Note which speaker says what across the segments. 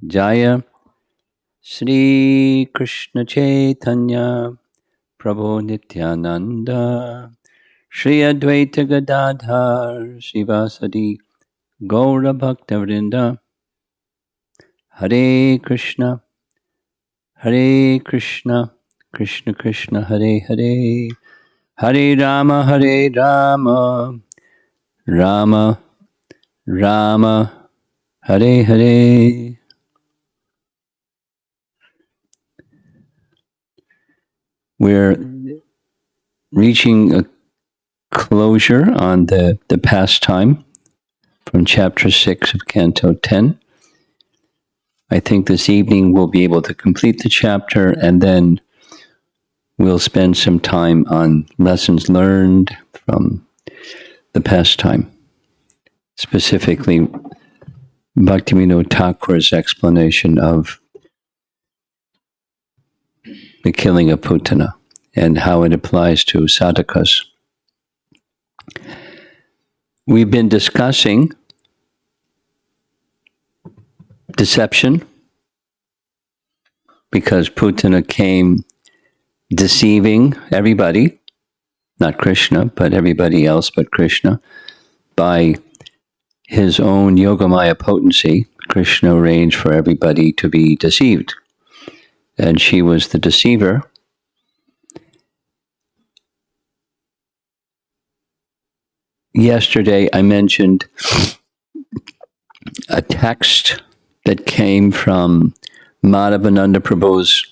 Speaker 1: Jaya Shri Krishna Chaitanya Prabhu Nityananda Shri Advaita Gadadhar Shivasadi Gaura Bhaktavrinda Hare Krishna Krishna Krishna Hare Hare Hare Rama Rama Rama Hare Hare. We're reaching a closure on the pastime from chapter 6 of Canto 10. I think this evening we'll be able to complete the chapter, and then we'll spend some time on lessons learned from the pastime, specifically Bhaktivinoda Thakur's explanation of the killing of Putana and how it applies to sadhakas. We've been discussing deception because Putana came deceiving everybody, not Krishna, but everybody else but Krishna, by his own Yogamaya potency. Krishna arranged for everybody to be deceived, and she was the deceiver. Yesterday I mentioned a text that came from Madhavananda Prabhu's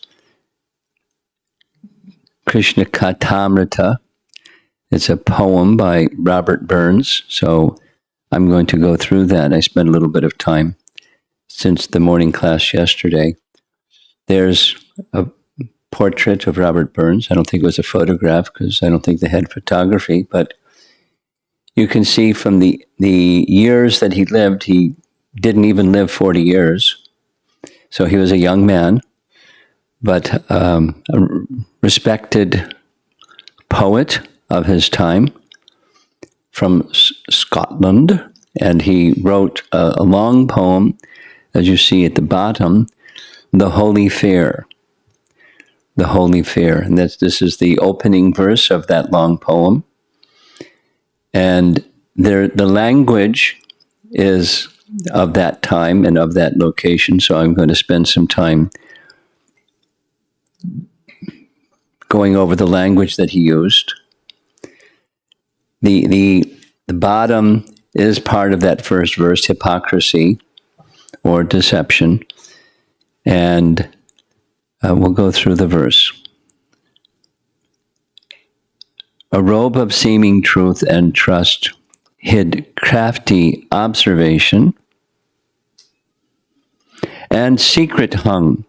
Speaker 1: Krishna Kathamrita. It's a poem by Robert Burns, so I'm going to go through that. I spent a little bit of time since the morning class yesterday. There's a portrait of Robert Burns. I don't think it was a photograph because I don't think they had photography, but you can see from the years that he lived, he didn't even live 40 years. So he was a young man, but a respected poet of his time from Scotland. And he wrote a long poem, as you see at the bottom, The Holy Fair. The Holy Fair. And this is the opening verse of that long poem. And the language is of that time and of that location, so I'm going to spend some time going over the language that he used. The bottom is part of that first verse, hypocrisy or deception, and we'll go through the verse. A robe of seeming truth and trust hid crafty observation, and secret hung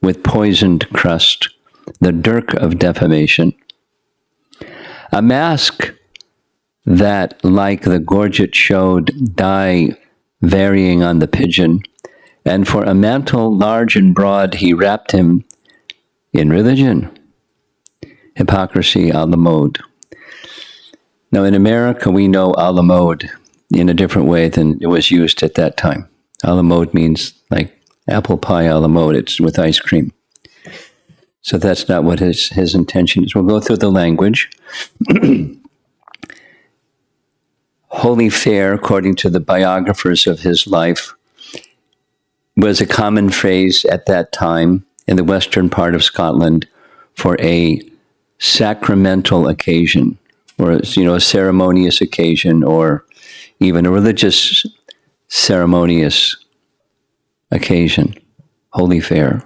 Speaker 1: with poisoned crust the dirk of defamation. A mask that, like the gorget, showed dye varying on the pigeon, and for a mantle large and broad he wrapped him in religion. Hypocrisy a la mode. Now, in America, we know a la mode in a different way than it was used at that time. A la mode means like apple pie a la mode. It's with ice cream. So that's not what his intention is. We'll go through the language. Holy Fair, according to the biographers of his life, was a common phrase at that time in the western part of Scotland for a sacramental occasion, or a ceremonious occasion, or even a religious ceremonious occasion. Holy Fair.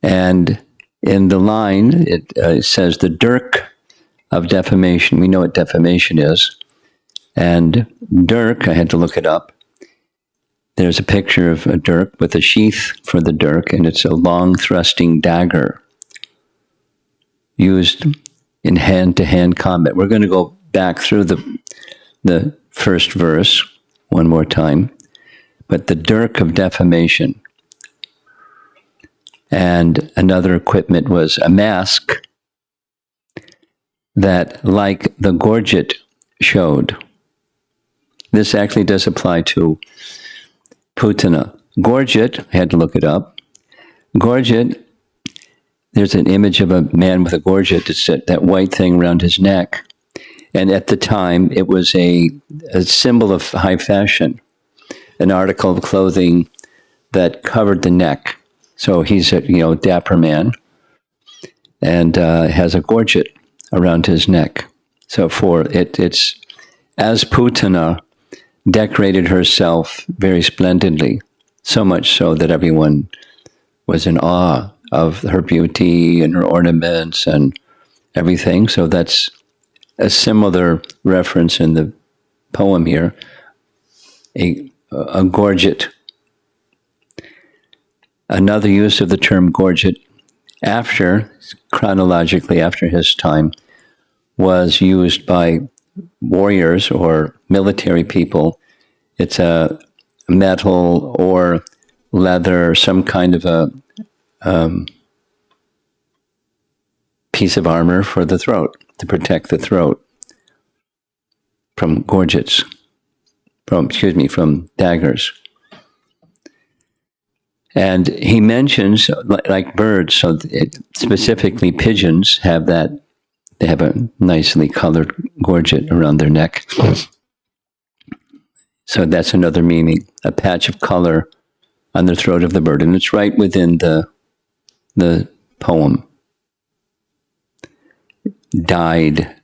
Speaker 1: And in the line, it says the dirk of defamation. We know what defamation is. And dirk, I had to look it up. There's a picture of a dirk with a sheath for the dirk, and it's a long thrusting dagger used in hand-to-hand combat. We're going to go back through the first verse one more time. But the dirk of defamation. And another equipment was a mask that, like the gorget, showed. This actually does apply to Putana. Gorget, I had to look it up. Gorget, there's an image of a man with a gorget, it's that white thing around his neck. And at the time, it was a symbol of high fashion, an article of clothing that covered the neck. So he's a dapper man and has a gorget around his neck. So it's as Putana decorated herself very splendidly, so much so that everyone was in awe of her beauty and her ornaments and everything. So that's a similar reference in the poem here, a gorget. Another use of the term gorget chronologically after his time, was used by warriors or military people. It's a metal or leather, some kind of a piece of armor for the throat, to protect the throat from gorgets, from daggers. And he mentions, like birds, so specifically pigeons have that, they have a nicely colored gorget around their neck. So that's another meaning, a patch of color on the throat of the bird. And it's right within the poem. Dyed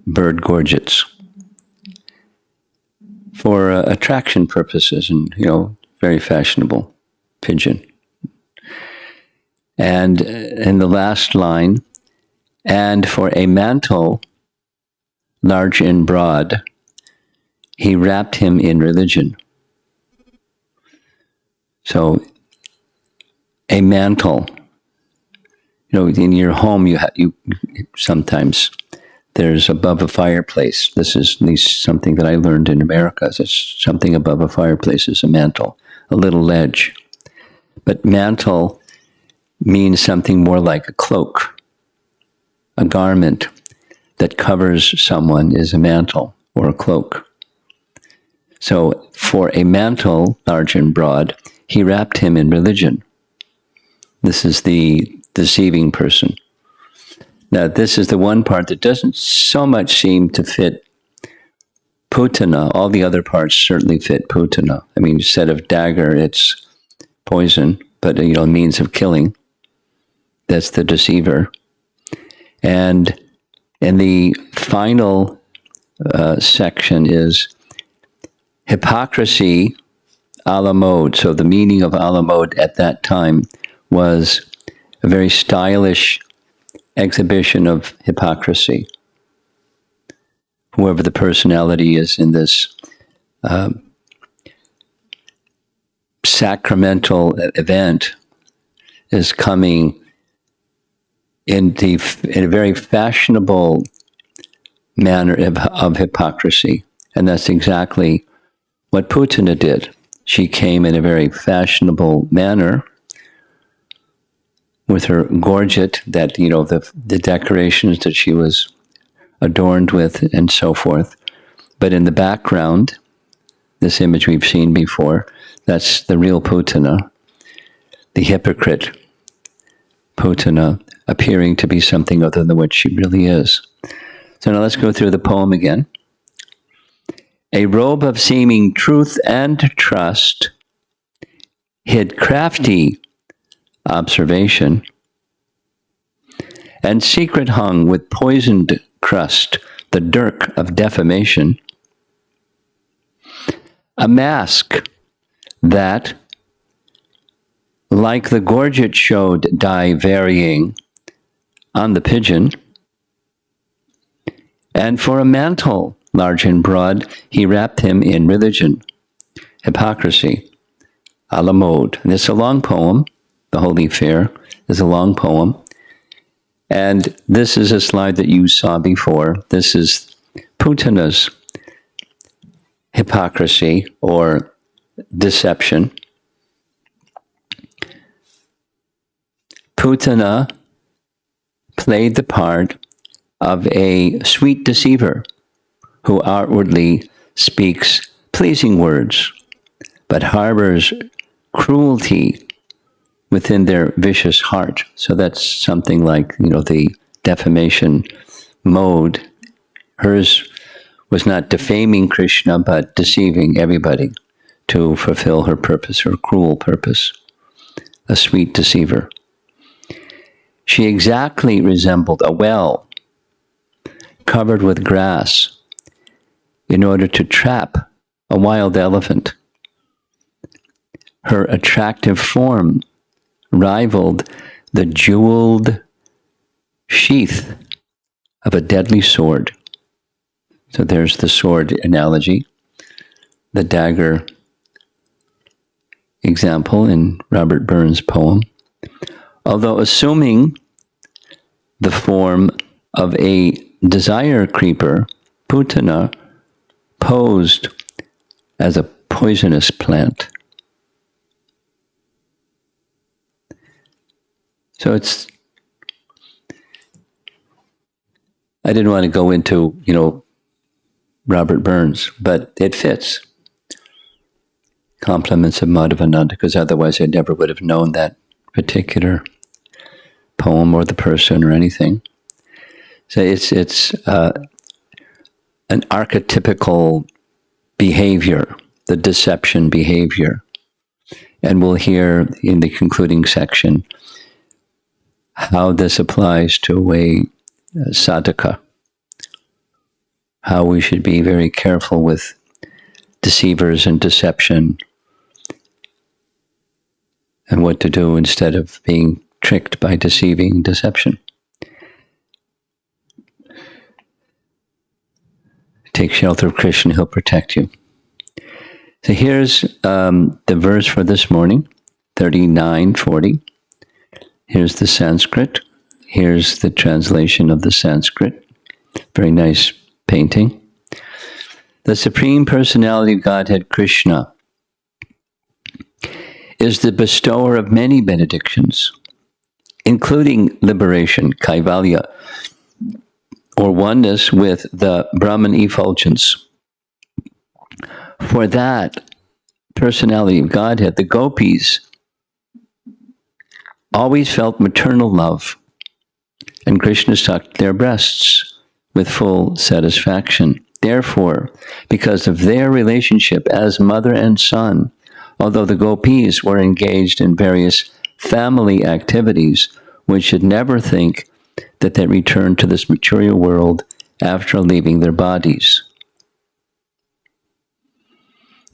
Speaker 1: bird gorgets for attraction purposes, and very fashionable pigeon. And in the last line, and for a mantle large and broad, he wrapped him in religion. So a mantle, in your home, you sometimes there's above a fireplace. This is at least something that I learned in America. There's something above a fireplace is a mantle, a little ledge. But mantle means something more like a cloak. A garment that covers someone is a mantle or a cloak. So for a mantle, large and broad, he wrapped him in religion. This is the deceiving person. Now, this is the one part that doesn't so much seem to fit Putana. All the other parts certainly fit Putana. I mean, instead of dagger, it's poison, but a means of killing. That's the deceiver. And in the final section is hypocrisy a la mode. So the meaning of a la mode at that time was a very stylish exhibition of hypocrisy. Whoever the personality is in this sacramental event is coming in a very fashionable manner of hypocrisy. And that's exactly what Putana did. She came in a very fashionable manner with her gorget, that, the decorations that she was adorned with and so forth. But in the background, this image we've seen before, that's the real Putana, the hypocrite Putana, appearing to be something other than what she really is. So now let's go through the poem again. A robe of seeming truth and trust hid crafty observation, and secret hung with poisoned crust the Dirk of Defamation. A mask that, like the gorget, showed dye varying on the pigeon, and for a mantle large and broad, he wrapped him in religion, hypocrisy, a la mode. And it's a long poem. The Holy Fair is a long poem. And this is a slide that you saw before. This is Putana's hypocrisy or deception. Putana played the part of a sweet deceiver who outwardly speaks pleasing words, but harbors cruelty within their vicious heart. So that's something like, the defamation mode. Hers was not defaming Krishna, but deceiving everybody to fulfill her purpose, her cruel purpose. A sweet deceiver. She exactly resembled a well covered with grass in order to trap a wild elephant. Her attractive form rivaled the jeweled sheath of a deadly sword. So there's the sword analogy, the dagger example in Robert Burns' poem. Although assuming the form of a desire creeper, Putana posed as a poisonous plant. So I didn't want to go into, Robert Burns, but it fits. Compliments of Madhavananda, because otherwise I never would have known that particular poem or the person or anything. So it's an archetypical behavior, the deception behavior. And we'll hear in the concluding section how this applies to a sadhaka, how we should be very careful with deceivers and deception, and what to do instead of being tricked by deceiving deception. Take shelter of Krishna, he'll protect you. So here's the verse for this morning, 39:40. Here's the Sanskrit. Here's the translation of the Sanskrit. Very nice painting. The Supreme Personality of Godhead, Krishna, is the bestower of many benedictions, including liberation, kaivalya, or oneness with the Brahman effulgence. For that personality of Godhead, the Gopis always felt maternal love, and Krishna sucked their breasts with full satisfaction. Therefore, because of their relationship as mother and son, although the Gopis were engaged in various family activities, we should never think that they returned to this material world after leaving their bodies.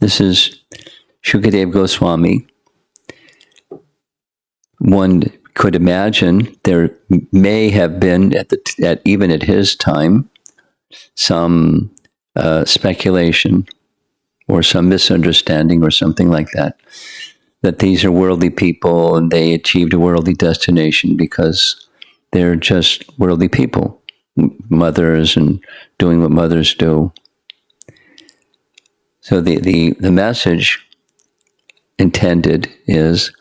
Speaker 1: This is Shukadeva Goswami. One could imagine there may have been, even at his time, some speculation or some misunderstanding or something like that, that these are worldly people and they achieved a worldly destination because they're just worldly people, mothers and doing what mothers do. So the message intended is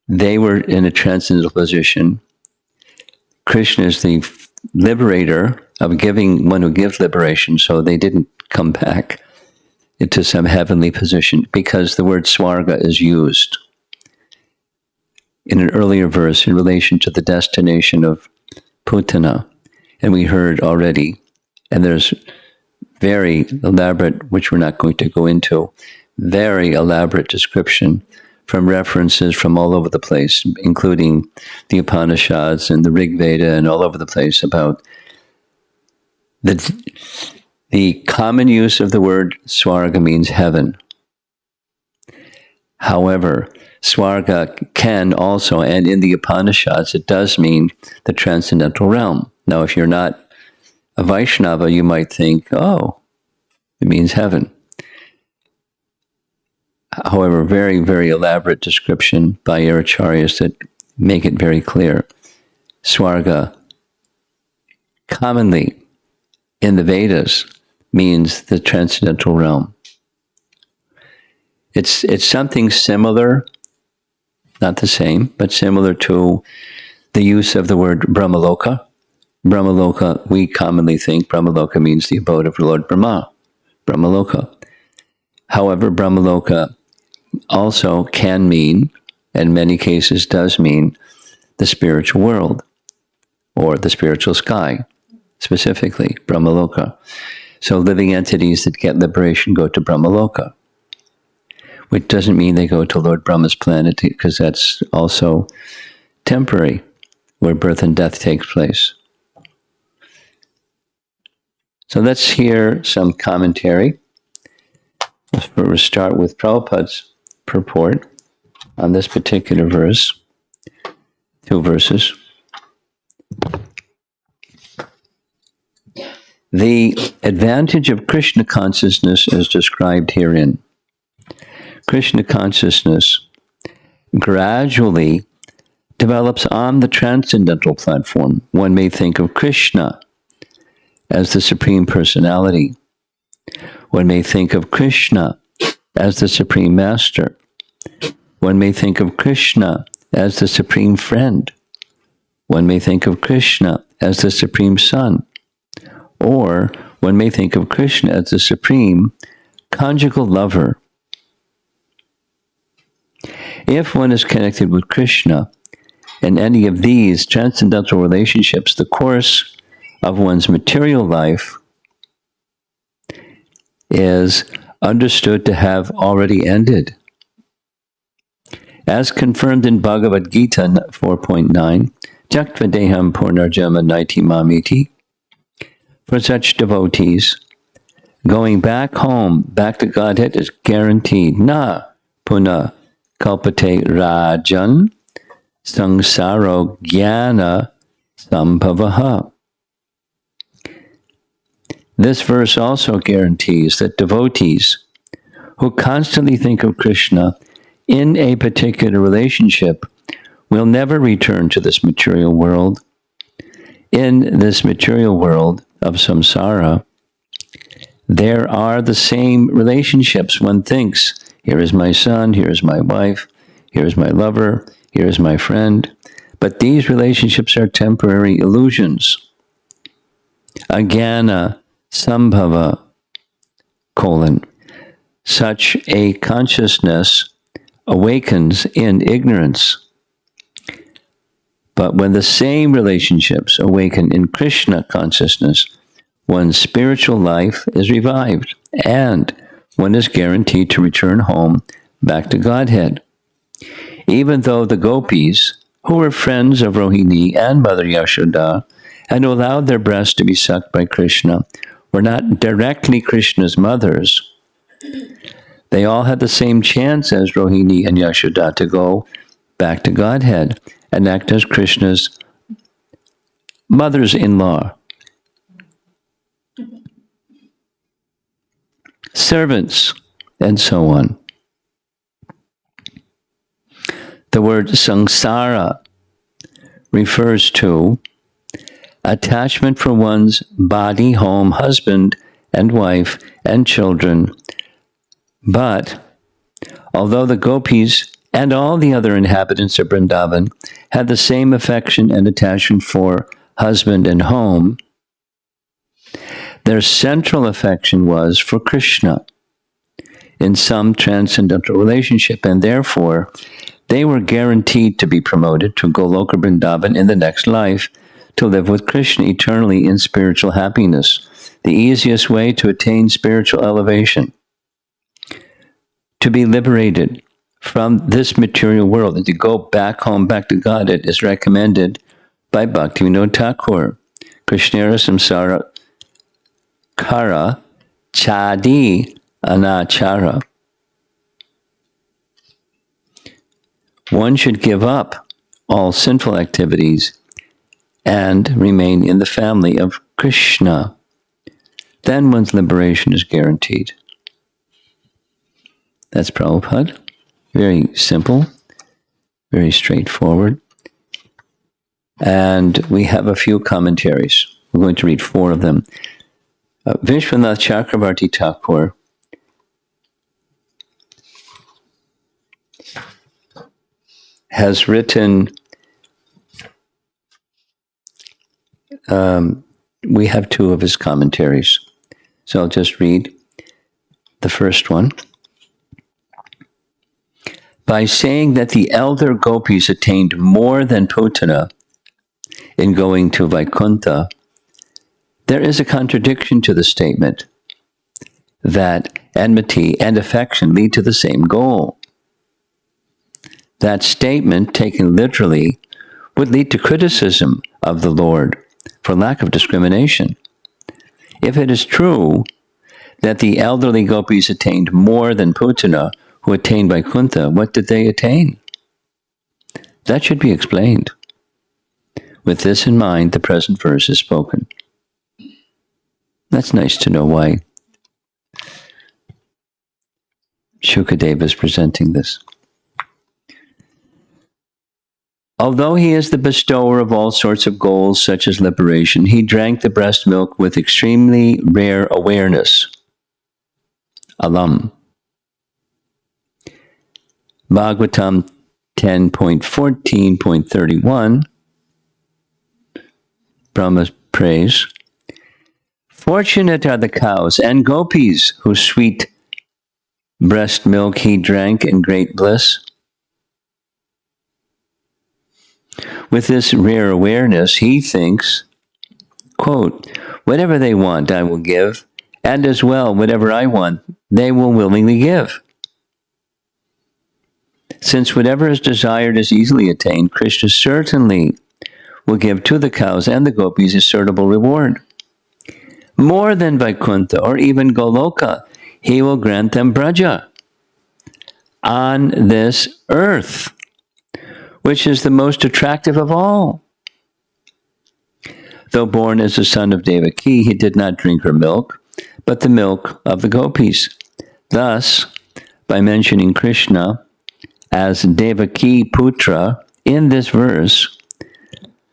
Speaker 1: they were in a transcendental position. Krishna is the liberator of giving, one who gives liberation, so they didn't come back into some heavenly position because the word swarga is used in an earlier verse in relation to the destination of Putana. And we heard already, and there's very elaborate, which we're not going to go into, very elaborate description from references from all over the place, including the Upanishads and the Rig Veda and all over the place about the common use of the word swarga means heaven. However, swarga can also, and in the Upanishads, it does mean the transcendental realm. Now, if you're not a Vaishnava, you might think, oh, it means heaven. However, very, very elaborate description by acharyas that make it very clear. Swarga, commonly in the Vedas, means the transcendental realm. It's something similar, not the same, but similar to the use of the word Brahmaloka. Brahmaloka, we commonly think Brahmaloka means the abode of Lord Brahma, Brahmaloka. However, Brahmaloka also can mean, and in many cases does mean, the spiritual world, or the spiritual sky, specifically, Brahmaloka. So living entities that get liberation go to Brahmaloka, which doesn't mean they go to Lord Brahma's planet, because that's also temporary, where birth and death takes place. So let's hear some commentary. We'll start with Prabhupada's purport on this particular verse, 2 verses. The advantage of Krishna consciousness is described herein. Krishna consciousness gradually develops on the transcendental platform. One may think of Krishna as the Supreme Personality. One may think of Krishna as the Supreme Master. One may think of Krishna as the Supreme Friend. One may think of Krishna as the Supreme Son. Or one may think of Krishna as the Supreme Conjugal Lover. If one is connected with Krishna in any of these transcendental relationships, the course of one's material life is understood to have already ended. As confirmed in Bhagavad Gita 4.9, Tyaktva deham purnarjama naiti mamiti, for such devotees, going back home, back to Godhead is guaranteed. Na puna kalpate rajan sangsaro jnana sambhavaha. This verse also guarantees that devotees who constantly think of Krishna in a particular relationship will never return to this material world. In this material world of samsara, there are the same relationships. One thinks, here is my son, here is my wife, here is my lover, here is my friend. But these relationships are temporary illusions. Ajnana sambhava, such a consciousness awakens in ignorance. But when the same relationships awaken in Krishna consciousness, one's spiritual life is revived, and one is guaranteed to return home back to Godhead. Even though the Gopis, who were friends of Rohini and Mother Yashoda, and who allowed their breasts to be sucked by Krishna, were not directly Krishna's mothers, they all had the same chance as Rohini and Yashoda to go back to Godhead and act as Krishna's mothers-in-law, servants, and so on. The word samsara refers to attachment for one's body, home, husband, and wife, and children. But although the Gopis and all the other inhabitants of Vrindavan had the same affection and attachment for husband and home, their central affection was for Krishna in some transcendental relationship, and therefore they were guaranteed to be promoted to Goloka Vrindavan in the next life, to live with Krishna eternally in spiritual happiness, the easiest way to attain spiritual elevation. To be liberated from this material world and to go back home, back to God, it is recommended by Bhaktivinoda Thakur. Krishnera samsara kara chadi anachara. One should give up all sinful activities and remain in the family of Krishna. Then one's liberation is guaranteed. That's Prabhupada. Very simple, very straightforward. And we have a few commentaries. We're going to read 4 of them. Vishwanath Chakravarti Thakur has written, we have 2 of his commentaries. So I'll just read the first one. By saying that the elder Gopis attained more than Putana in going to Vaikuntha, there is a contradiction to the statement that enmity and affection lead to the same goal. That statement, taken literally, would lead to criticism of the Lord for lack of discrimination. If it is true that the elderly Gopis attained more than Putana, who attained Vaikuntha, what did they attain? That should be explained. With this in mind, the present verse is spoken. That's nice to know why Shukadeva is presenting this. Although he is the bestower of all sorts of goals, such as liberation, he drank the breast milk with extremely rare awareness. Alam. Bhagavatam 10.14.31, Brahma's praise. Fortunate are the cows and gopis whose sweet breast milk he drank in great bliss. With this rare awareness, he thinks, quote, whatever they want, I will give, and as well, whatever I want, they will willingly give. Since whatever is desired is easily attained, Krishna certainly will give to the cows and the gopis a suitable reward. More than Vaikuntha or even Goloka, he will grant them Braja on this earth, which is the most attractive of all. Though born as the son of Devaki, he did not drink her milk, but the milk of the gopis. Thus, by mentioning Krishna as Devaki Putra in this verse,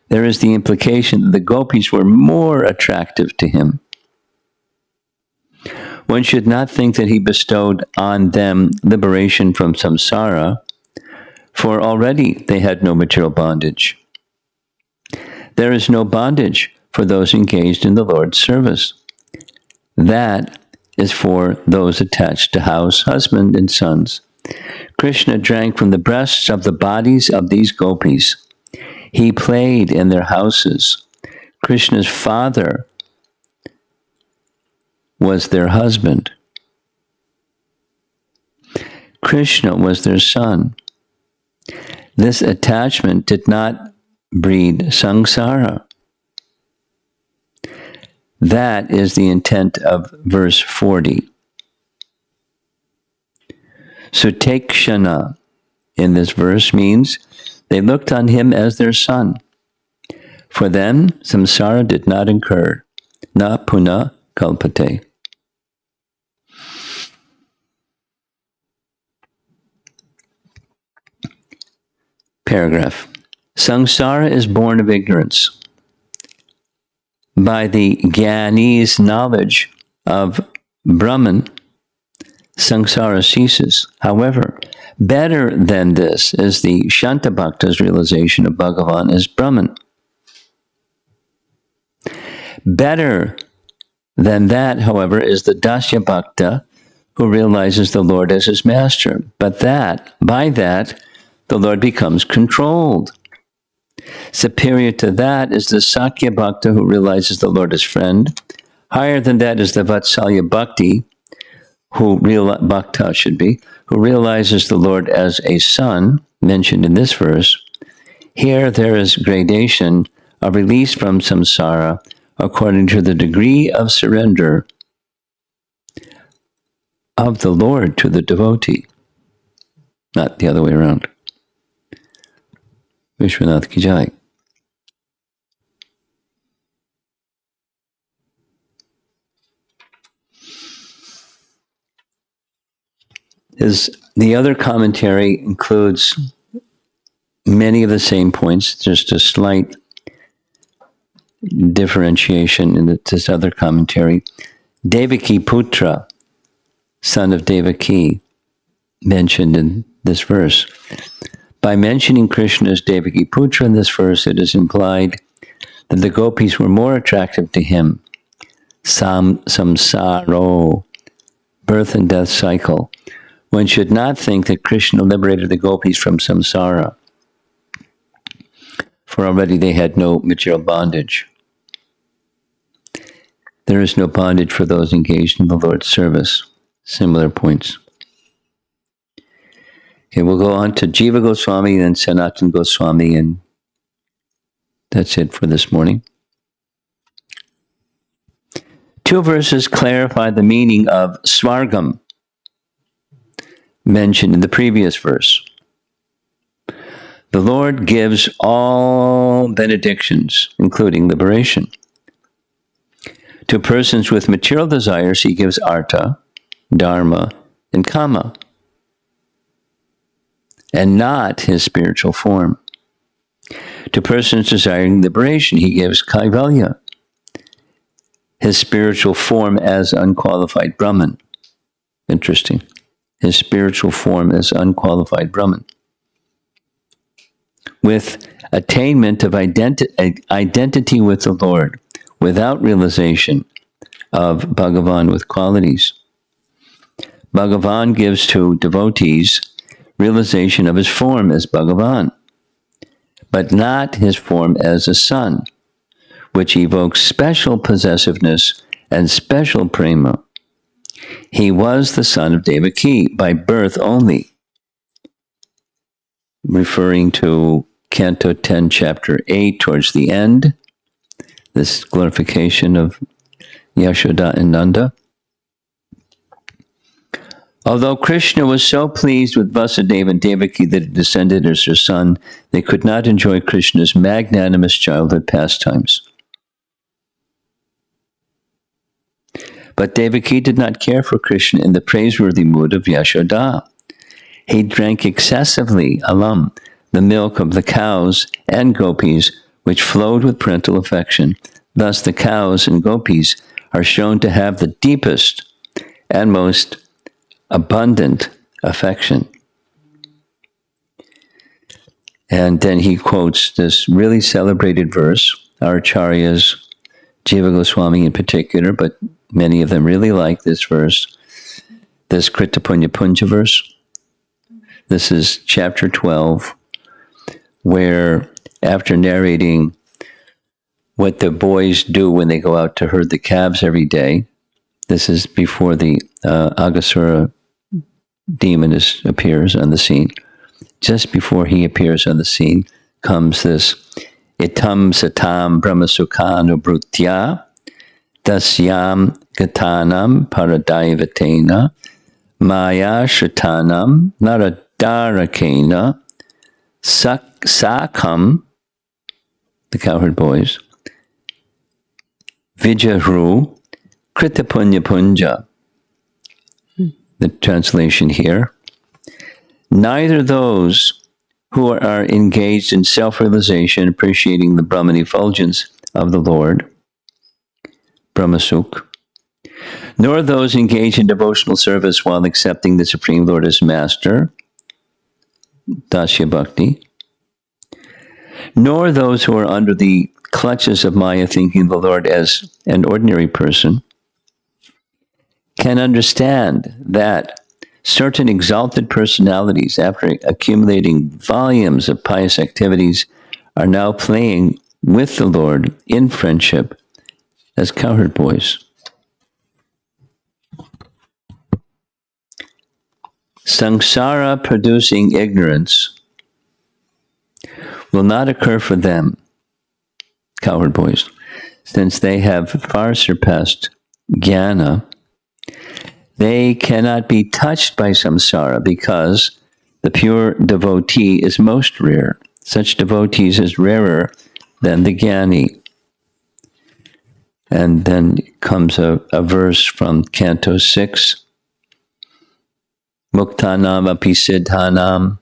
Speaker 1: there is the implication that the gopis were more attractive to him. One should not think that he bestowed on them liberation from samsara, for already they had no material bondage. There is no bondage for those engaged in the Lord's service. That is for those attached to house, husband, and sons. Krishna drank from the breasts of the bodies of these gopis. He played in their houses. Krishna's father was their husband. Krishna was their son. This attachment did not breed samsara. That is the intent of verse 40. Sutekshana in this verse means they looked on him as their son. For them, samsara did not incur. Na puna kalpate. Paragraph. Samsara is born of ignorance. By the Jnani's knowledge of Brahman, samsara ceases. However, better than this is the Shantabhakta's realization of Bhagavan as Brahman. Better than that, however, is the Dasya Bhakta who realizes the Lord as his master. But by that, the Lord becomes controlled. Superior to that is the Sakya Bhakta who realizes the Lord as friend. Higher than that is the Vatsalya Bhakti, who realizes the Lord as a son, mentioned in this verse. Here there is gradation of release from samsara according to the degree of surrender of the Lord to the devotee, not the other way around. Vishwanath ki jai. The other commentary includes many of the same points, just a slight differentiation in this other commentary. Devaki Putra, son of Devaki, mentioned in this verse. By mentioning Krishna as Devaki Putra in this verse, it is implied that the gopis were more attractive to him. Samsaro, birth and death cycle, One should not think that Krishna liberated the gopis from samsara, for already they had no material bondage. There is no bondage for those engaged in the Lord's service. Similar points. Okay, we'll go on to Jiva Goswami, then Sanatana Goswami, and that's it for this morning. 2 verses clarify the meaning of svargam, mentioned in the previous verse. The Lord gives all benedictions, including liberation. To persons with material desires, he gives artha, dharma, and kama, and not his spiritual form. To persons desiring liberation, he gives kaivalya, his spiritual form as unqualified Brahman. Interesting. His spiritual form as unqualified Brahman. With attainment of identity with the Lord, without realization of Bhagavan with qualities. Bhagavan gives to devotees realization of his form as Bhagavan, but not his form as a son, which evokes special possessiveness and special prema. He was the son of Devaki by birth only, referring to Canto 10, Chapter 8, towards the end, this glorification of Yashoda and Nanda. Although Krishna was so pleased with Vasudeva and Devaki that he descended as her son, they could not enjoy Krishna's magnanimous childhood pastimes. But Devaki did not care for Krishna in the praiseworthy mood of Yashoda. He drank excessively, the milk of the cows and gopis, which flowed with parental affection. Thus the cows and gopis are shown to have the deepest and most abundant affection. And then he quotes this really celebrated verse, our acharyas, Jiva Goswami in particular, but many of them really like this verse, this Krita Punya Punja verse. This is chapter 12, where after narrating what the boys do when they go out to herd the calves every day, this is before the Aghasura demon appears on the scene. Just before he appears on the scene comes this itam satam brahmasukhanubhrutya dasyam gatanam paradaivatena maya shatanam naradarakena sakham, the cowherd boys, vijahru kritapunya punja. The translation here. Neither those who are engaged in self-realization, appreciating the Brahman effulgence of the Lord, Brahmasuk, nor those engaged in devotional service while accepting the Supreme Lord as Master, Dasya Bhakti, nor those who are under the clutches of Maya, thinking the Lord as an ordinary person, can understand that certain exalted personalities, after accumulating volumes of pious activities, are now playing with the Lord in friendship as cowherd boys. Samsara producing ignorance will not occur for them, cowherd boys, since they have far surpassed jnana. They cannot be touched by samsara because the pure devotee is most rare. Such devotees is rarer than the jnani. And then comes a verse from Canto 6. Muktanam api siddhanam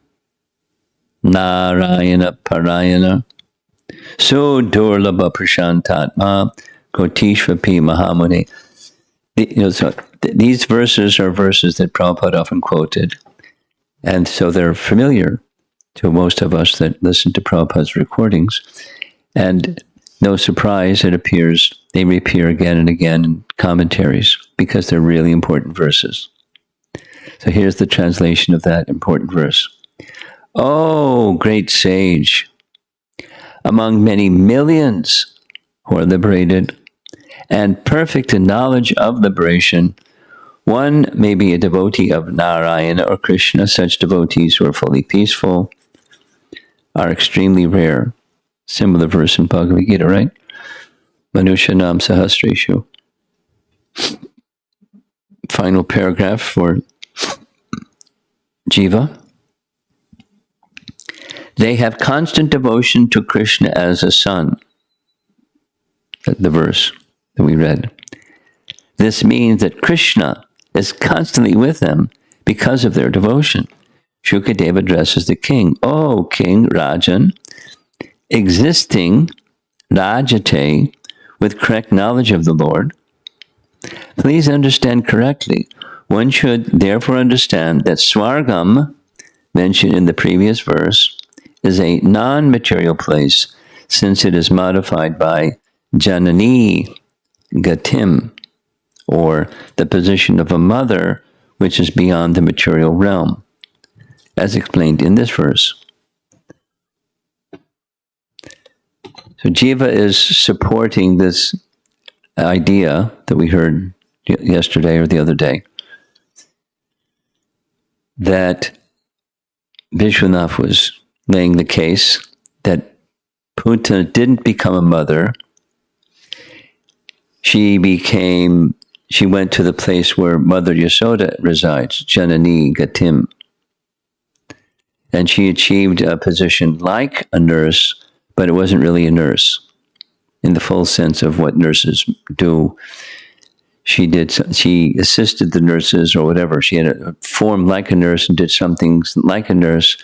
Speaker 1: narayana parayana sudurlabha prashantatma kotishvapi mahamuni. So these verses are verses that Prabhupada often quoted, and so they're familiar to most of us that listen to Prabhupada's recordings. And no surprise, they reappear again and again in commentaries because they're really important verses. So here's the translation of that important verse. Oh, great sage, among many millions who are liberated and perfect in knowledge of liberation, one may be a devotee of Narayana or Krishna. Such devotees who are fully peaceful are extremely rare. Similar verse in Bhagavad Gita, right? Manushanam Sahasreshu. Final paragraph for Jiva. They have constant devotion to Krishna as a son. The verse that we read. This means that Krishna is constantly with them because of their devotion. Shukadeva addresses the king. O King Rajan, existing Rajate with correct knowledge of the Lord, please understand correctly. One should therefore understand that Swargam, mentioned in the previous verse, is a non-material place, since it is modified by Janani Gatim, or the position of a mother, which is beyond the material realm, as explained in this verse. So Jiva is supporting this idea that we heard yesterday or the other day, that Vishwanath was laying the case that Putana didn't become a mother. She went to the place where Mother Yasoda resides, Janani Gatim. And she achieved a position like a nurse, but it wasn't really a nurse in the full sense of what nurses do. She assisted the nurses or whatever. She had a form like a nurse and did some things like a nurse,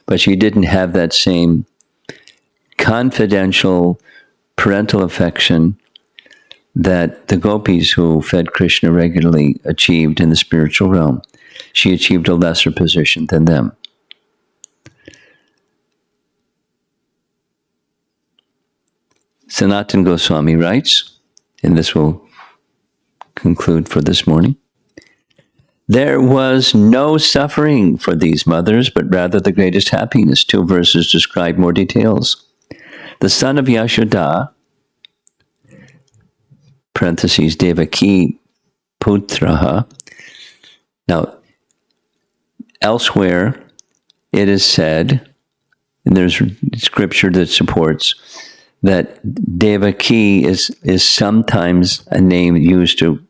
Speaker 1: but she didn't have that same confidential parental affection that the Gopis who fed Krishna regularly achieved in the spiritual realm. She achieved a lesser position than them. Sanatana Goswami writes, and this will conclude for this morning, there was no suffering for these mothers, but rather the greatest happiness. 2 verses describe more details. The son of Yashoda, parentheses, Devaki Putraha. Now, elsewhere, it is said, and there's scripture that supports, that Devaki is sometimes a name used to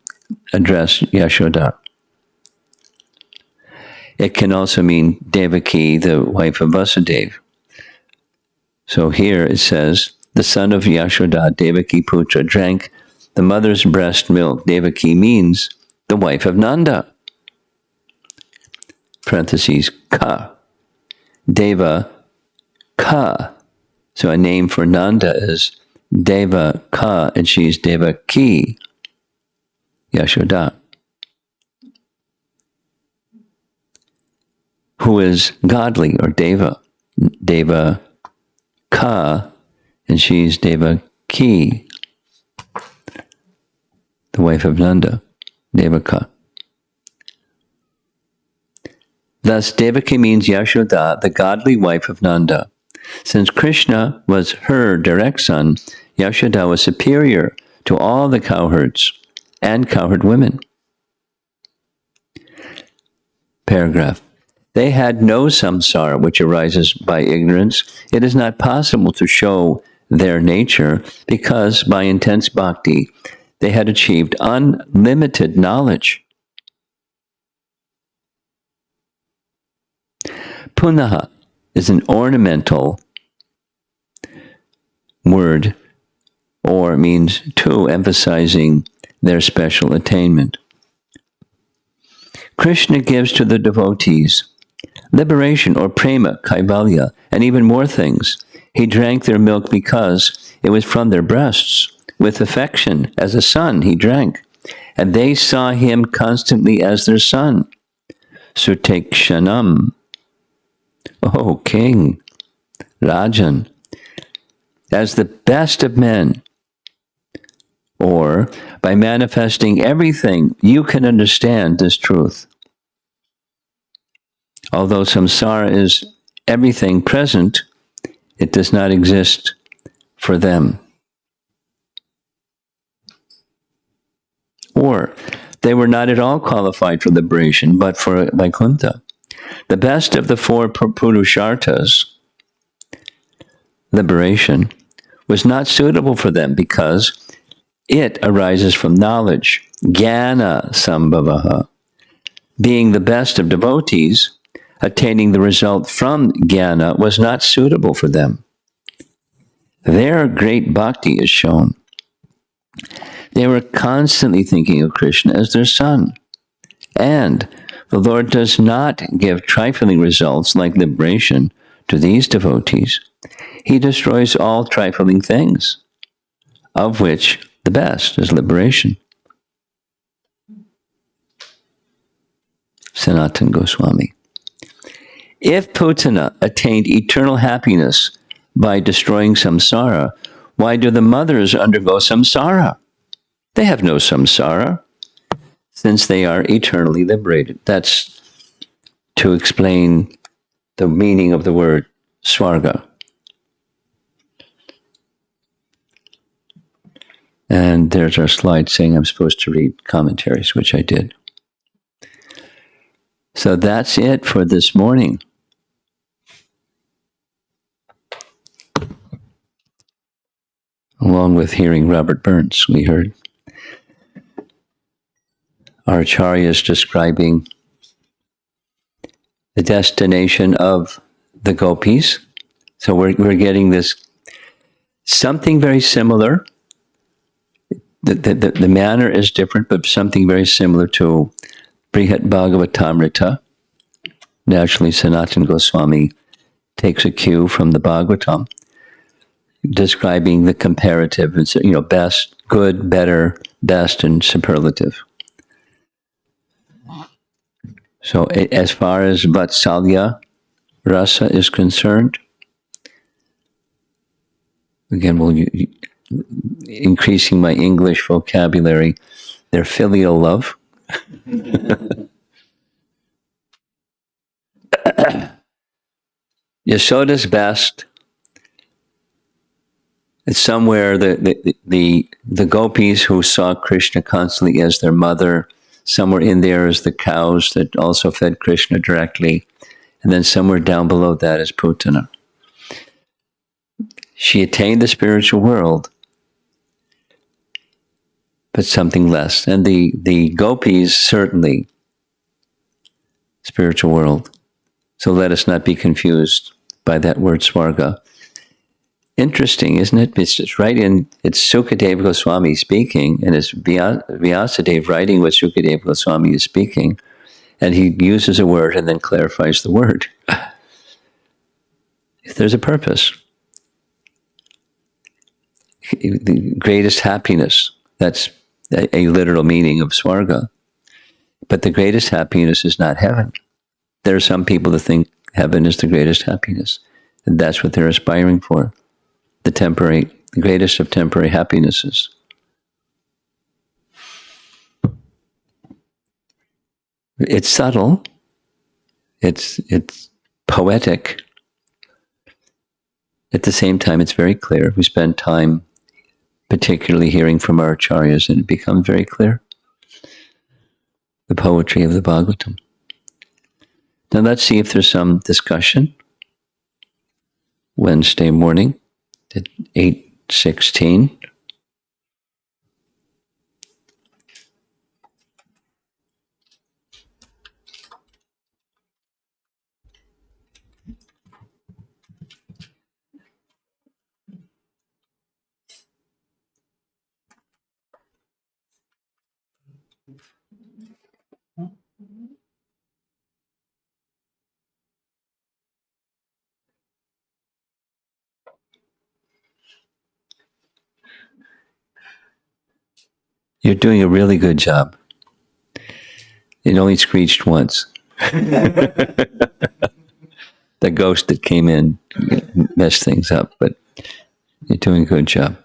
Speaker 1: address Yashoda. It can also mean Devaki, the wife of Vasudeva. So here it says, the son of Yashoda, Devaki Putra, drank the mother's breast milk. Devaki means the wife of Nanda. Parentheses, Ka. Deva Ka. So a name for Nanda is Deva Ka, and she's Devaki Yashoda, who is godly, or Deva. Deva Ka, and she's Devaki, the wife of Nanda, Devaka. Thus, Devaki means Yashoda, the godly wife of Nanda. Since Krishna was her direct son, Yashoda was superior to all the cowherds and cowherd women. Paragraph. They had no samsara, which arises by ignorance. It is not possible to show their nature, because by intense bhakti, they had achieved unlimited knowledge. Punaha is an ornamental word, or means to, emphasizing their special attainment. Krishna gives to the devotees liberation, or prema, kaivalya, and even more things. He drank their milk because it was from their breasts. With affection, as a son, he drank, and they saw him constantly as their son. Sutekshanam. O King, Rajan, as the best of men, or by manifesting everything, you can understand this truth. Although samsara is everything present, it does not exist for them. Or they were not at all qualified for liberation, but for Vaikuntha. The best of the four Purusharthas, liberation, was not suitable for them because it arises from knowledge, jnana sambhavaha. Being the best of devotees, attaining the result from jnana was not suitable for them. Their great bhakti is shown. They were constantly thinking of Krishna as their son. And the Lord does not give trifling results like liberation to these devotees. He destroys all trifling things, of which the best is liberation. Sanatana Goswami. If Putana attained eternal happiness by destroying samsara, why do the mothers undergo samsara? They have no samsara, since they are eternally liberated. That's to explain the meaning of the word swarga. And there's our slide saying I'm supposed to read commentaries, which I did. So that's it for this morning. Along with hearing Robert Burns, we heard our acharyas describing the destination of the gopis. So we're getting this something very similar. The manner is different, but something very similar to Brihat Bhagavatamrita. Naturally, Sanatana Goswami takes a cue from the Bhagavatam, describing the comparative, best, good, better, best, and superlative. So as far as Vatsalya Rasa is concerned, again, increasing my English vocabulary, their filial love. Yashoda's best. It's somewhere the gopis who saw Krishna constantly as their mother. Somewhere in there is the cows that also fed Krishna directly. And then somewhere down below that is Putana. She attained the spiritual world, but something less. And the gopis, certainly, spiritual world. So let us not be confused by that word swarga. Interesting, isn't it? It's just right in, it's Sukadeva Goswami speaking, and it's Vyasadeva writing what Sukadeva Goswami is speaking, and he uses a word and then clarifies the word. There's a purpose. The greatest happiness, that's a literal meaning of swarga. But the greatest happiness is not heaven. There are some people that think heaven is the greatest happiness, and that's what they're aspiring for. The greatest of temporary happinesses. It's subtle. It's poetic. At the same time, it's very clear. We spend time particularly hearing from our acharyas, and it becomes very clear. The poetry of the Bhagavatam. Now let's see if there's some discussion. Wednesday morning at 8:16. You're doing a really good job. It only screeched once. The ghost that came in messed things up, but you're doing a good job.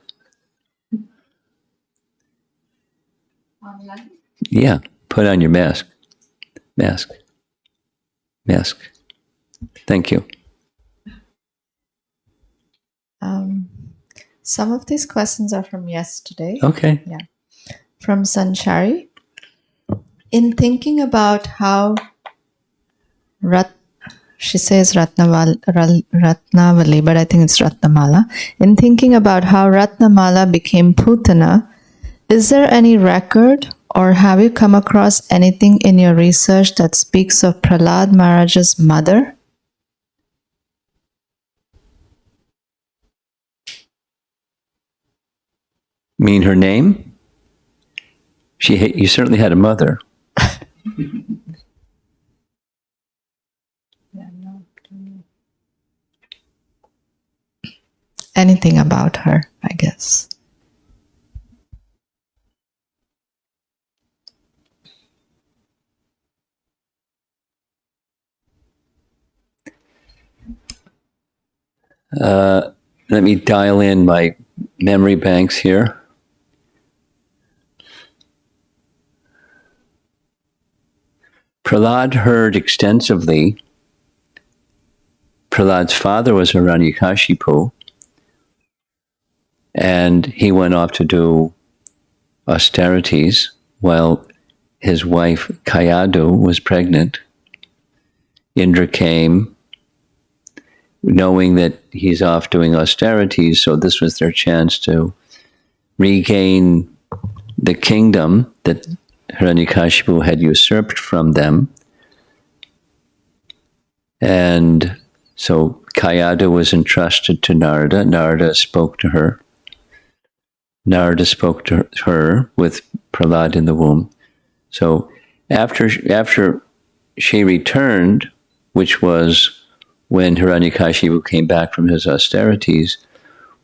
Speaker 1: Yeah, put on your mask. Mask. Thank you.
Speaker 2: Some of these questions are from yesterday.
Speaker 1: Okay.
Speaker 2: Yeah. From Sanchari. In thinking about how she says Ratnavali, but I think it's Ratnamala. In thinking about how Ratnamala became Putana, is there any record or have you come across anything in your research that speaks of Prahlad Maharaj's mother?
Speaker 1: Mean her name? You certainly had a mother.
Speaker 2: Anything about her, I guess.
Speaker 1: Let me dial in my memory banks here. Prahlad heard extensively. Prahlad's father was Hiranyakashipu, and he went off to do austerities while his wife Kayadu was pregnant. Indra came, knowing that he's off doing austerities, so this was their chance to regain the kingdom that Hiranyakashipu had usurped from them. And so Kayadu was entrusted to Narada. Narada spoke to her. Narada spoke to her with Prahlad in the womb. So after she returned, which was when Hiranyakashipu came back from his austerities,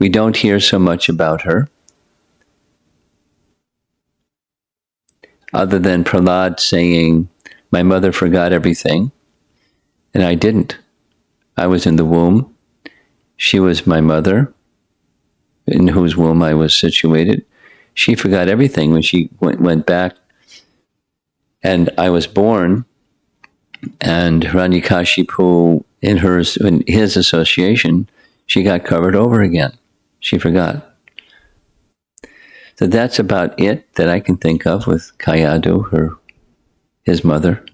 Speaker 1: we don't hear so much about her, other than Prahlad saying, "My mother forgot everything, and I didn't. I was in the womb. She was my mother, in whose womb I was situated. She forgot everything when she went back, and I was born, and Hiranyakashipu, in his association, she got covered over again. She forgot." So that's about it that I can think of with Kayadu, his mother.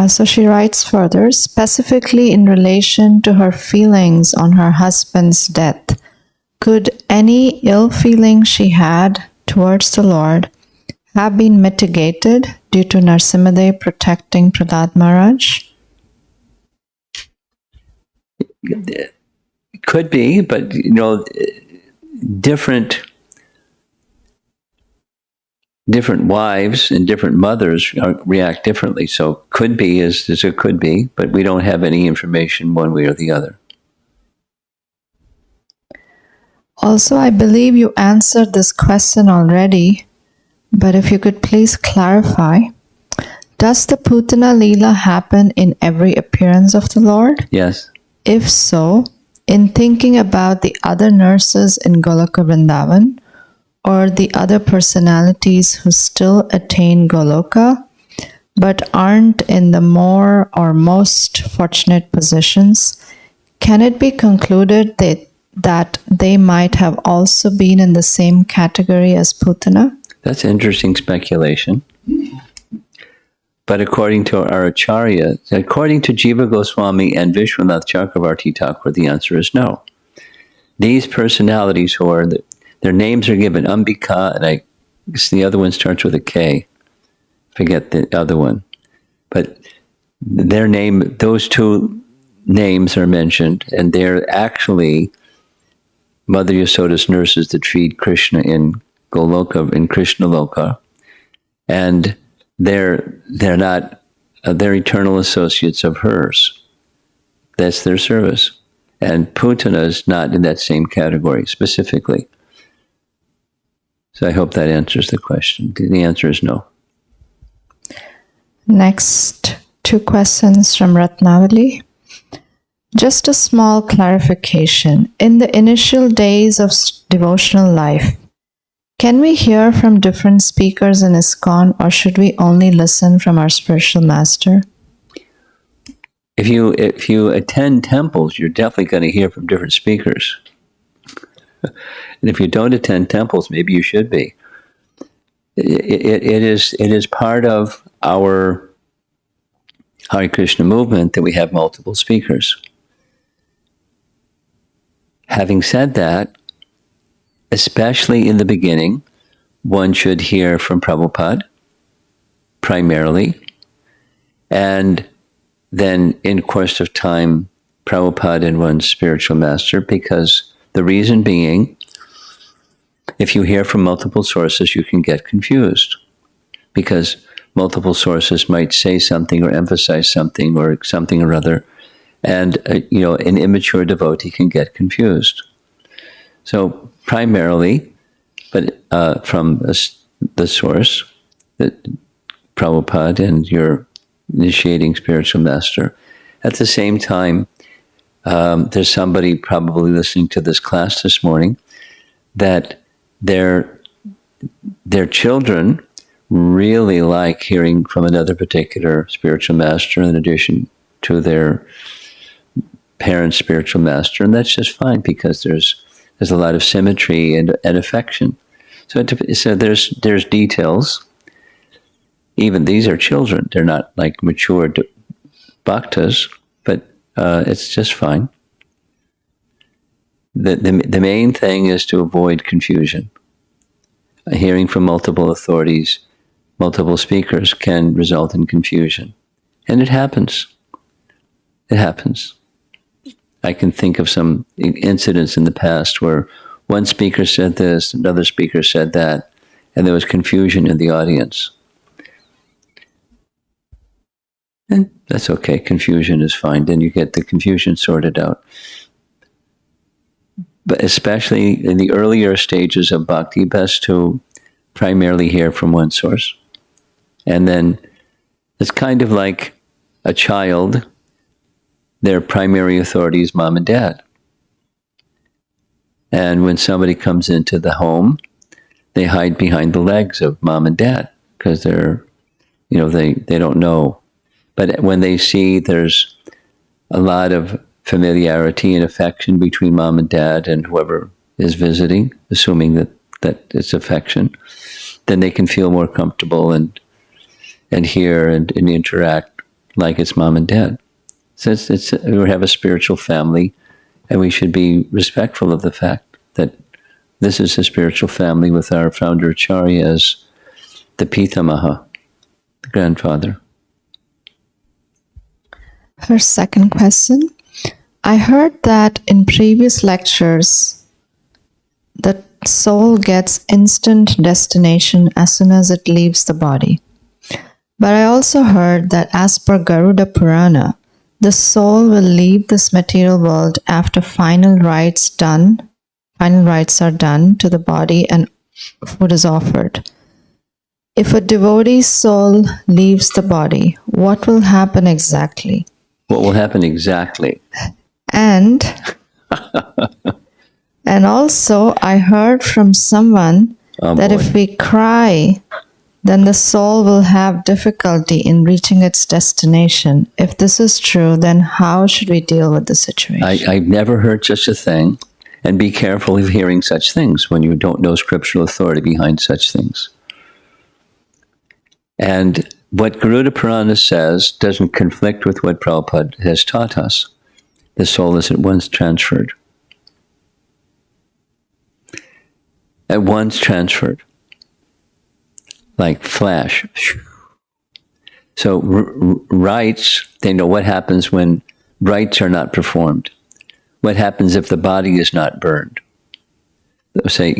Speaker 2: So she writes further, specifically in relation to her feelings on her husband's death. Could any ill feeling she had towards the Lord have been mitigated due to Narsimadev protecting Prahlad Maharaj?
Speaker 1: It could be, but different wives and different mothers react differently. So could be is it could be, but we don't have any information one way or the other.
Speaker 2: Also, I believe you answered this question already, but if you could please clarify. Does the Putana Leela happen in every appearance of the Lord?
Speaker 1: Yes.
Speaker 2: If so, in thinking about the other nurses in Goloka Vrindavan, or the other personalities who still attain Goloka, but aren't in the more or most fortunate positions, can it be concluded that they might have also been in the same category as Putana?
Speaker 1: That's interesting speculation. But according to our Acharya, according to Jiva Goswami and Vishwanath Chakravarti Thakur, the answer is no. These personalities who are, their names are given Ambika, and I guess the other one starts with a K. Forget the other one. But their name, those two names are mentioned, and they're actually Mother Yasoda's nurses that feed Krishna in Goloka, in Krishna Loka. And they're not, they're eternal associates of hers. That's their service. And Putana is not in that same category specifically. So I hope that answers the question. The answer is no.
Speaker 2: Next, 2 questions from Ratnavali. Just a small clarification. In the initial days of devotional life, can we hear from different speakers in ISKCON, or should we only listen from our spiritual master?
Speaker 1: if you attend temples, you're definitely going to hear from different speakers. And if you don't attend temples, maybe you should be. It is part of our Hare Krishna movement that we have multiple speakers. Having said that, especially in the beginning, one should hear from Prabhupada primarily, and then in course of time, Prabhupada and one's spiritual master, because the reason being, if you hear from multiple sources, you can get confused, because multiple sources might say something or emphasize something or other, and an immature devotee can get confused. So primarily, but from the source, that Prabhupada and your initiating spiritual master. At the same time, there's somebody probably listening to this class this morning that their children really like hearing from another particular spiritual master in addition to their parents' spiritual master, and that's just fine because there's a lot of symmetry and affection. So there's details. Even these are children; they're not like mature bhaktas, but it's just fine. The main thing is to avoid confusion. Hearing from multiple authorities, multiple speakers can result in confusion, and it happens. It happens. I can think of some incidents in the past where one speaker said this, another speaker said that, and there was confusion in the audience. And that's okay. Confusion is fine. Then you get the confusion sorted out. But especially in the earlier stages of bhakti, best to primarily hear from one source. And then it's kind of like a child. Their primary authority is mom and dad. And when somebody comes into the home, they hide behind the legs of mom and dad because they don't know. But when they see there's a lot of familiarity and affection between mom and dad and whoever is visiting, assuming that it's affection, then they can feel more comfortable and hear and interact like it's mom and dad. So we have a spiritual family, and we should be respectful of the fact that this is a spiritual family with our founder Acharya as the Pitamaha, the grandfather.
Speaker 2: Her second question. I heard that in previous lectures, the soul gets instant destination as soon as it leaves the body. But I also heard that as per Garuda Purana, the soul will leave this material world after final rites are done to the body and food is offered. If a devotee's soul leaves the body, what will happen exactly?
Speaker 1: What will happen exactly?
Speaker 2: And also I heard from someone that if we cry, then the soul will have difficulty in reaching its destination. If this is true, then how should we deal with the situation?
Speaker 1: I've never heard such a thing, and be careful of hearing such things when you don't know scriptural authority behind such things. And what Garuda Purana says doesn't conflict with what Prabhupada has taught us. The soul is at once transferred. At once transferred. Like flash. So rites, they know what happens when rites are not performed. What happens if the body is not burned? They'll say,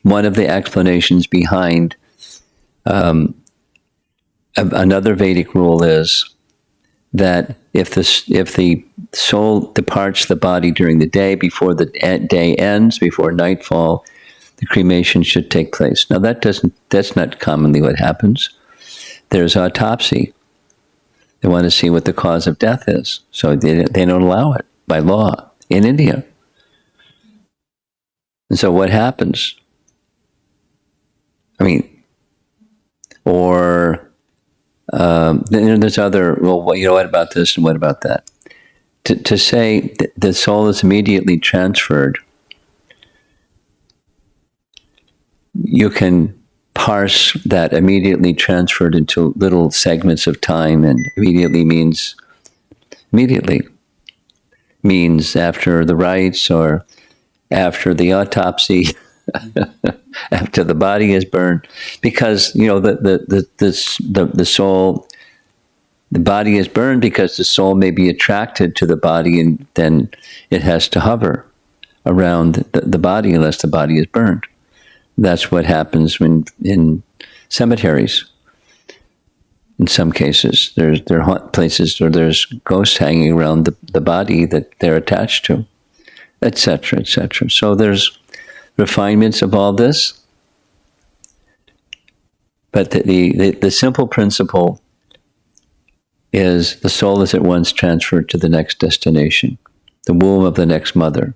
Speaker 1: one of the explanations behind another Vedic rule is that if the soul departs the body during the day, before the day ends, before nightfall, the cremation should take place. Now that's not commonly what happens. There's autopsy. They want to see what the cause of death is. So they don't allow it by law in India. And so what happens? Or Then there's other, well, what about this and what about that? To say that the soul is immediately transferred, you can parse that immediately transferred into little segments of time, and immediately means after the rites or after the autopsy, after the body is burned, because the soul, the body is burned because the soul may be attracted to the body, and then it has to hover around the body unless the body is burned. That's what happens when in cemeteries. In some cases, there are haunt places where there's ghosts hanging around the body that they're attached to, etc., etc. So there's refinements of all this, but the simple principle is the soul is at once transferred to the next destination, the womb of the next mother.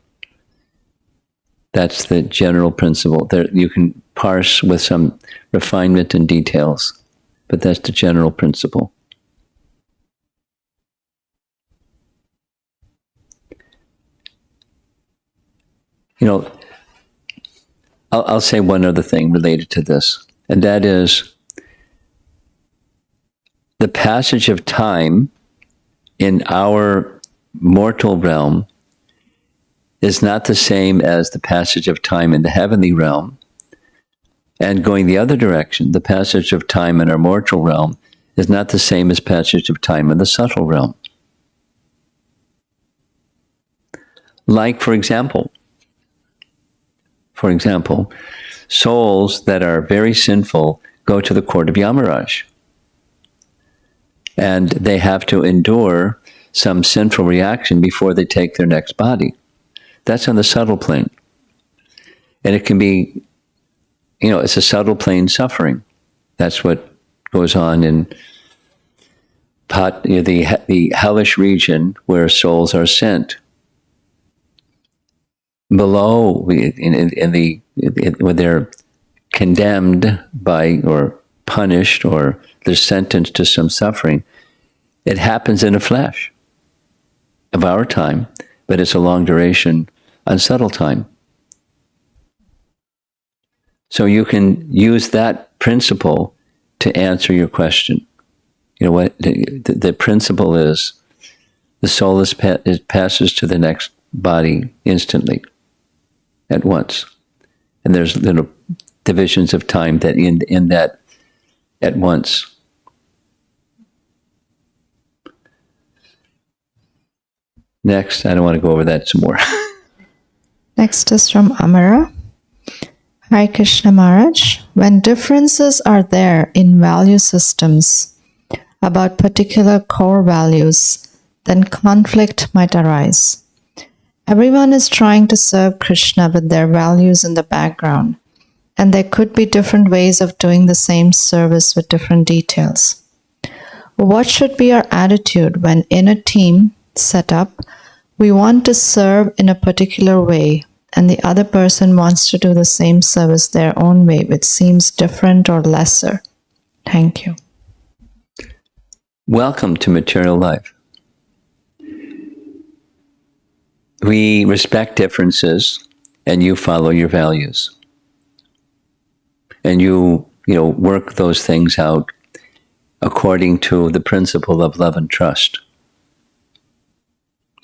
Speaker 1: That's the general principle. There, you can parse with some refinement and details, but that's the general principle. I'll say one other thing related to this, and that is the passage of time in our mortal realm is not the same as the passage of time in the heavenly realm. And going the other direction, the passage of time in our mortal realm is not the same as passage of time in the subtle realm. Like, for example, souls that are very sinful go to the court of Yamaraj. And they have to endure some sinful reaction before they take their next body. That's on the subtle plane. And it can be, it's a subtle plane suffering. That's what goes on in the hellish region where souls are sent. Below, when they're condemned by or punished or they're sentenced to some suffering, it happens in the flesh of our time, but it's a long duration on subtle time. So you can use that principle to answer your question. You know what? The principle is the soul it passes to the next body instantly, at once. And there's little divisions of time that in that at once. Next, I don't want to go over that some more.
Speaker 2: Next is from Amara. Hare Krishna Maharaj. When differences are there in value systems about particular core values, then conflict might arise. Everyone is trying to serve Krishna with their values in the background, and there could be different ways of doing the same service with different details. What should be our attitude when in a team setup we want to serve in a particular way and the other person wants to do the same service their own way, which seems different or lesser? Thank you.
Speaker 1: Welcome to material life. We respect differences, and you follow your values. And you work those things out according to the principle of love and trust.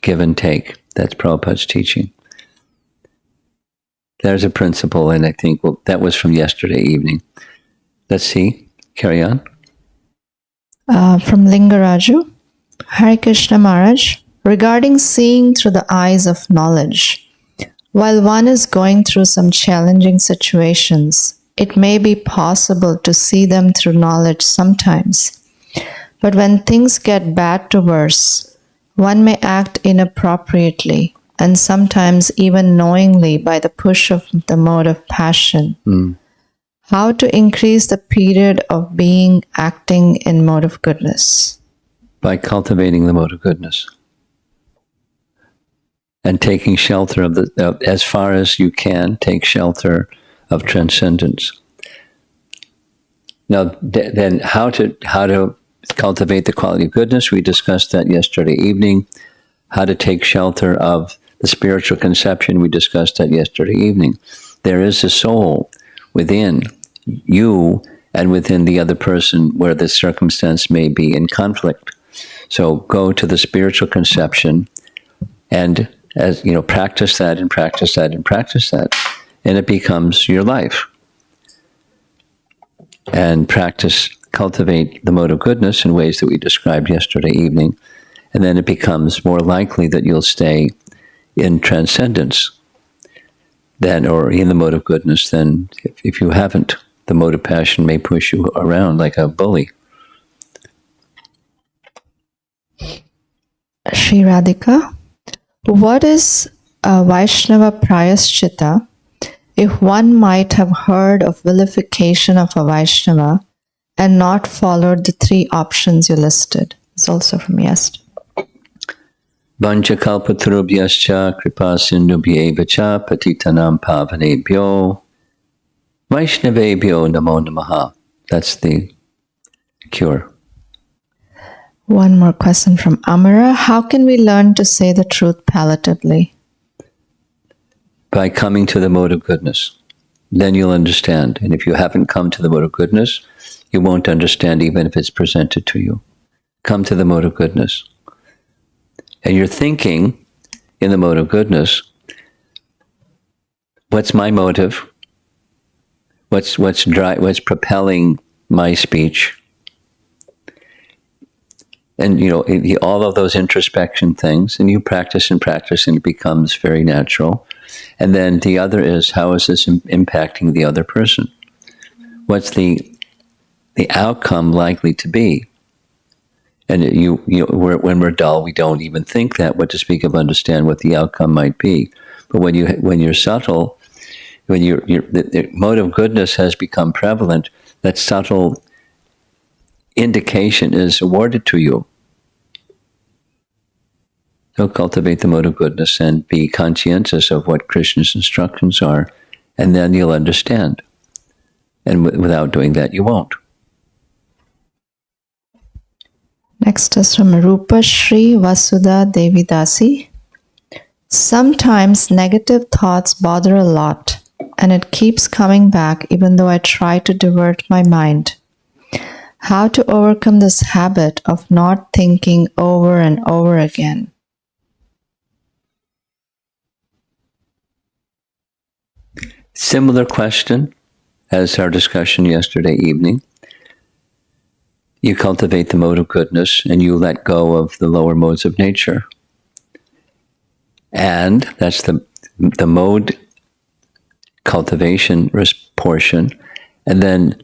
Speaker 1: Give and take. That's Prabhupada's teaching. There's a principle, and I think that was from yesterday evening. Let's see. Carry on.
Speaker 2: From Lingaraju. Hare Krishna Maharaj. Regarding seeing through the eyes of knowledge, while one is going through some challenging situations, it may be possible to see them through knowledge sometimes. But when things get bad to worse, one may act inappropriately and sometimes even knowingly by the push of the mode of passion. How to increase the period of being acting in mode of goodness?
Speaker 1: By cultivating the mode of goodness. And taking shelter of as far as you can, take shelter of transcendence. Now, then, how to cultivate the quality of goodness. We discussed that yesterday evening. How to take shelter of the spiritual conception. We discussed that yesterday evening. There is a soul within you and within the other person where the circumstance may be in conflict. So go to the spiritual conception and, as you know, practice that and practice that and practice that, and it becomes your life. And cultivate the mode of goodness in ways that we described yesterday evening, and then it becomes more likely that you'll stay in transcendence or in the mode of goodness than if you haven't. The mode of passion may push you around like a bully.
Speaker 2: Shri Radhika, what is a Vaishnava Prayaschitta if one might have heard of vilification of a Vaishnava and not followed the 3 options you listed? It's also from yesterday.
Speaker 1: Vanchakalpatarubhyascha kripa sindhubhyeva cha patitanam pavanebhyo Vaishnavebhyo namo namaha. That's the cure.
Speaker 2: One more question from Amara. How can we learn to say the truth palatably?
Speaker 1: By coming to the mode of goodness. Then you'll understand. And if you haven't come to the mode of goodness, you won't understand even if it's presented to you. Come to the mode of goodness. And you're thinking in the mode of goodness, what's my motive? What's propelling my speech? And, you know, all of those introspection things, and you practice and practice, and it becomes very natural. And then the other is, how is this impacting the other person? What's the outcome likely to be? And when we're dull, we don't even think that. What to speak of understand what the outcome might be. But when you're subtle, when the mode of goodness has become prevalent, that subtle indication is awarded to you. So cultivate the mode of goodness and be conscientious of what Krishna's instructions are, and then you'll understand. And without doing that, you won't.
Speaker 2: Next is from Rupa Shri Vasudha Devidasi. Sometimes negative thoughts bother a lot, and it keeps coming back even though I try to divert my mind. How to overcome this habit of not thinking over and over again?
Speaker 1: Similar question as our discussion yesterday evening. You cultivate the mode of goodness and you let go of the lower modes of nature. And that's the mode cultivation portion. And then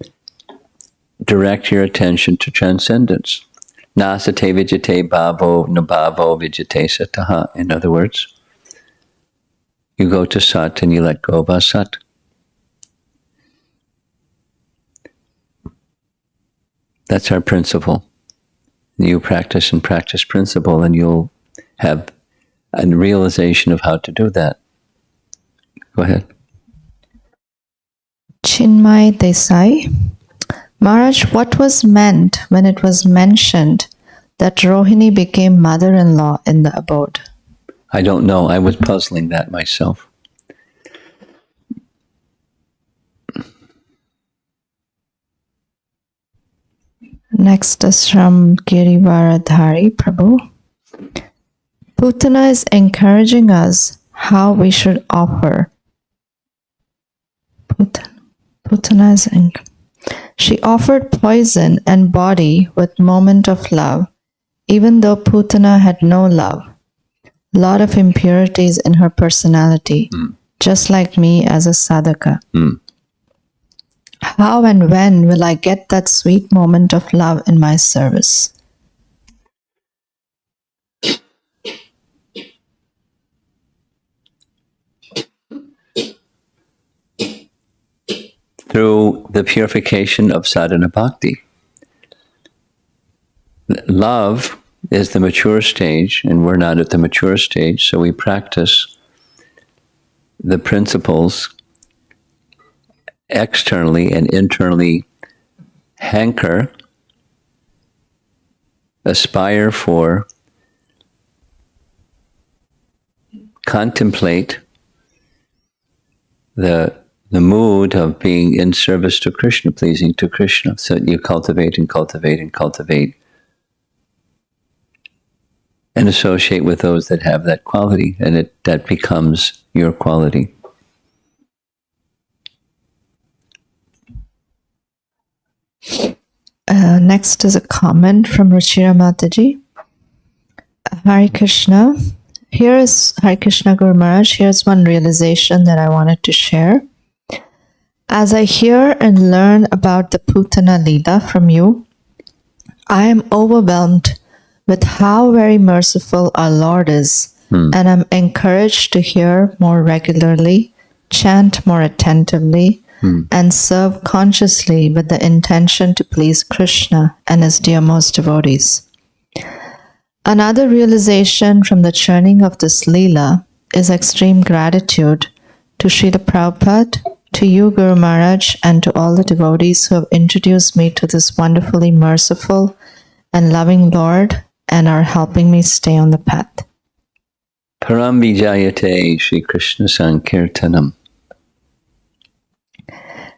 Speaker 1: direct your attention to transcendence. Nasate vijate bhavo nabhavo vijate sataha. In other words, you go to sat and you let go of asat. That's our principle. You practice and practice principle, and you'll have a realization of how to do that. Go ahead.
Speaker 2: Chinmay Desai. Maharaj, what was meant when it was mentioned that Rohini became mother-in-law in the abode?
Speaker 1: I don't know. I was puzzling that myself.
Speaker 2: Next is from Girivaradhari Prabhu. Putana is encouraging us how we should offer. Putana is She offered poison and body with moment of love, even though Putana had no love. Lot of impurities in her personality, just like me as a sadhaka. How and when will I get that sweet moment of love in my service?
Speaker 1: Through the purification of sadhana bhakti. Love is the mature stage, and we're not at the mature stage, so we practice the principles externally and internally hanker aspire for, contemplate the mood of being in service to Krishna, pleasing to Krishna. So you cultivate and cultivate and cultivate and associate with those that have that quality, and that becomes your quality.
Speaker 2: Next is a comment from Ruchira Mataji. Hare Krishna. Here is Hare Krishna Guru Maharaj. Here's one realization that I wanted to share. As I hear and learn about the Putana Leela from you, I am overwhelmed with how very merciful our Lord is, and I'm encouraged to hear more regularly, chant more attentively, and serve consciously with the intention to please Krishna and his dearmost devotees. Another realization from the churning of this Leela is extreme gratitude to Srila Prabhupada, to you, Guru Maharaj, and to all the devotees who have introduced me to this wonderfully merciful and loving Lord and are helping me stay on the path.
Speaker 1: Param Vijayate Shri Krishna Sankirtanam.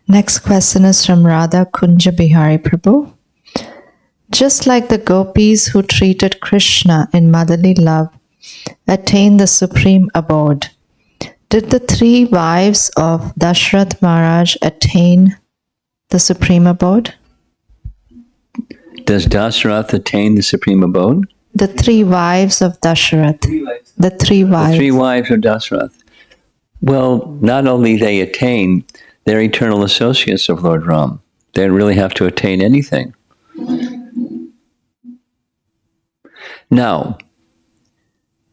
Speaker 2: Next question is from Radha Kunja Bihari Prabhu. Just like the gopis who treated Krishna in motherly love attained the supreme abode, did the three wives of Dashrath Maharaj attain the supreme abode?
Speaker 1: Does Dashrath attain the supreme abode?
Speaker 2: The three wives of Dashrath. The three wives.
Speaker 1: The three wives of Dashrath. Well, not only they attain, they're eternal associates of Lord Ram. They don't really have to attain anything. Now,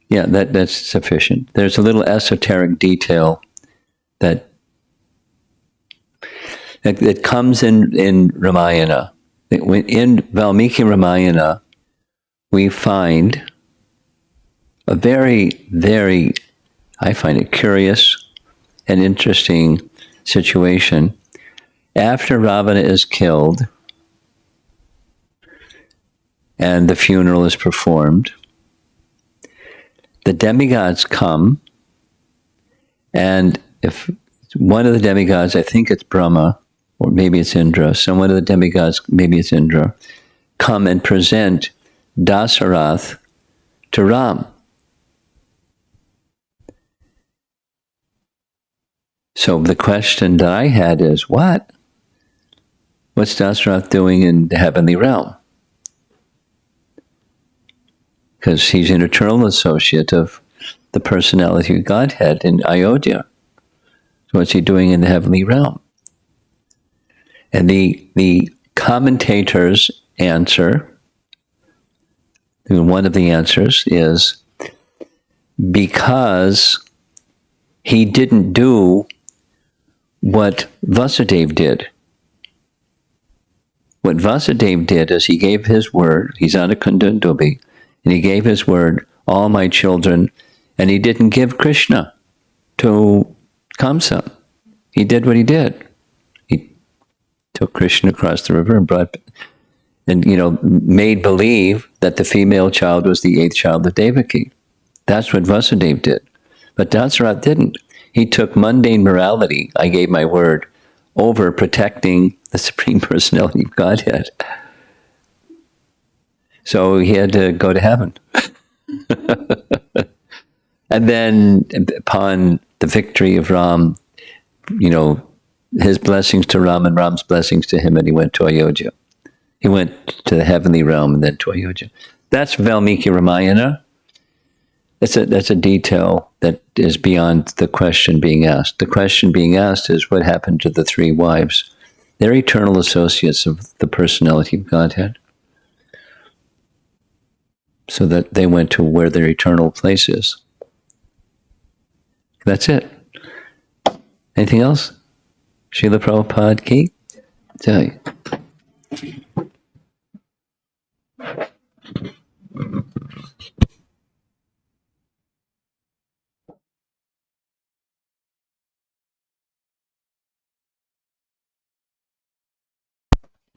Speaker 1: yeah, that's sufficient. There's a little esoteric detail that comes in Ramayana. In Valmiki Ramayana, we find a very, very, I find it curious and interesting situation. After Ravana is killed and the funeral is performed, the demigods come, and if one of the demigods, I think it's Brahma, or maybe it's Indra, some one of the demigods, maybe it's Indra, come and present Dasarath to Ram. So the question that I had is, what's Dasarath doing in the heavenly realm? Because he's an eternal associate of the personality of Godhead in Ayodhya. So what's he doing in the heavenly realm? And the commentators answer, one of the answers is, because he didn't do what Vasudeva did. What Vasudeva did is he gave his word, he's on a Kundandubi, and he gave his word, all my children, and he didn't give Krishna to Kamsa. He did what he did. He took Krishna across the river and made believe that the female child was the eighth child of Devaki. That's what Vasudeva did. But Dasarath didn't. He took mundane morality, I gave my word, over protecting the Supreme Personality of Godhead. So he had to go to heaven. And then upon the victory of Ram, his blessings to Ram and Ram's blessings to him, and he went to Ayodhya. He went to the heavenly realm and then to Ayodhya. That's Valmiki Ramayana. That's a detail that is beyond the question being asked. The question being asked is, what happened to the three wives? They're eternal associates of the personality of Godhead. So that they went to where their eternal place is. That's it. Anything else? Srila Prabhupada ki? Jai.